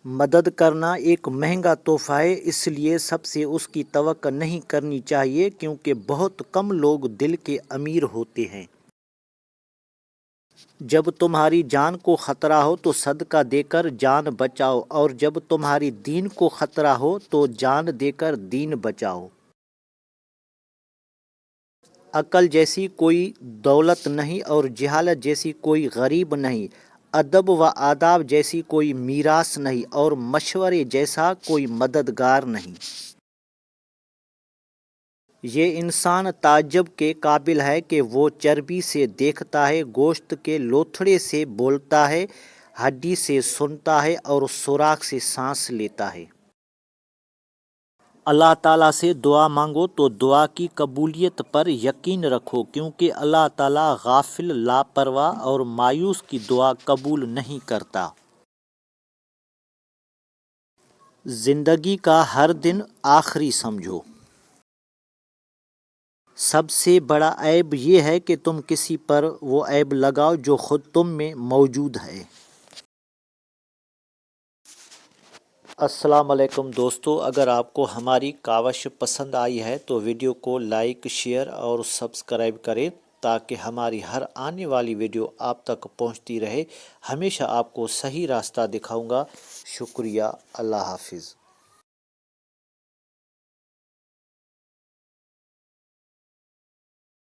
مدد کرنا ایک مہنگا تحفہ ہے، اس لیے سب سے اس کی توقع نہیں کرنی چاہیے کیونکہ بہت کم لوگ دل کے امیر ہوتے ہیں۔ جب تمہاری جان کو خطرہ ہو تو صدقہ دے کر جان بچاؤ، اور جب تمہاری دین کو خطرہ ہو تو جان دے کر دین بچاؤ۔ عقل جیسی کوئی دولت نہیں اور جہالت جیسی کوئی غریب نہیں، ادب و آداب جیسی کوئی میراث نہیں اور مشورے جیسا کوئی مددگار نہیں۔ یہ انسان تعجب کے قابل ہے کہ وہ چربی سے دیکھتا ہے، گوشت کے لوتھڑے سے بولتا ہے، ہڈی سے سنتا ہے اور سوراخ سے سانس لیتا ہے۔ اللہ تعالیٰ سے دعا مانگو تو دعا کی قبولیت پر یقین رکھو، کیونکہ اللہ تعالیٰ غافل، لاپرواہ اور مایوس کی دعا قبول نہیں کرتا۔ زندگی کا ہر دن آخری سمجھو۔ سب سے بڑا عیب یہ ہے کہ تم کسی پر وہ عیب لگاؤ جو خود تم میں موجود ہے۔ السلام علیکم دوستو، اگر آپ کو ہماری کاوش پسند آئی ہے تو ویڈیو کو لائک، شیئر اور سبسکرائب کریں تاکہ ہماری ہر آنے والی ویڈیو آپ تک پہنچتی رہے۔ ہمیشہ آپ کو صحیح راستہ دکھاؤں گا۔ شکریہ، اللہ حافظ۔